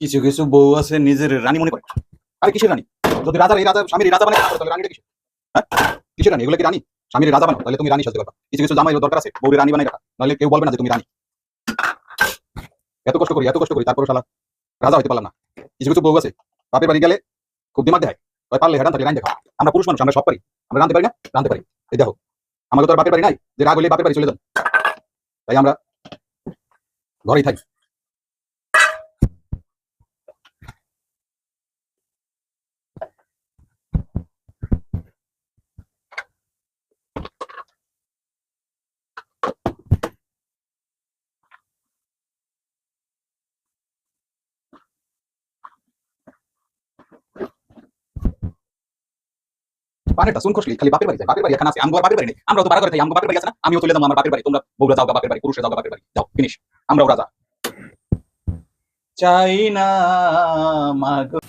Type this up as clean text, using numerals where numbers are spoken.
কিছু কিছু বউ আছে নিজের রানী মনে করে। আরে কিসের রানী? যদি রাজার এই রাজা স্বামীর রাজা বানায় তাহলে রানীটা কিসের? হ্যাঁ, কিসের রানী? এগুলো কি রানী? স্বামীর রাজা বানাও তাহলে তুমি রানী সাজতে পারবা। কিছু কিছু জামাই দরকার আছে বউরে রানী বানাই রাখা, নাহলে কেউ বলবে না যে তুমি রানী। এত কষ্ট করি তারপর শালা রাজা হইতে পারলাম না। কিছু কিছু বউ আছে বাপের বাড়ি গেলে খুব দিমাগ দেখায়, পারলে হেরান থাকে রানী দেখাও। আমরা পুরুষ মানুষ, আমরা সব পারি, আমরা রাঁধতে পারি না? রাঁধতে পারি। এই দেখো আমাকে তো আর বাপের বাড়ি নাই যে রাগ হইলে বাপের বাড়ি চলে যান, তাই আমরা ঘরেই থাকি। পানেরটা শুন খসলি খালি বাপের বাড়ি যায়, বাপের বাড়ি এখানে আছে, আমগো আর বাপের বাড়ি নেই। আমরাও তো ভাড়া করে থাকি, আমগো বাপের বাড়ি আছে না? আমিও চলে যাবো আমার বাপের বাড়ি, তোমরা বউরা যাও গা বাপের বাড়ি, পুরুষে যাও গা বাপের বাড়ি, যাও ফিনিশ। আমরাও রাজা। চাই না মাগো।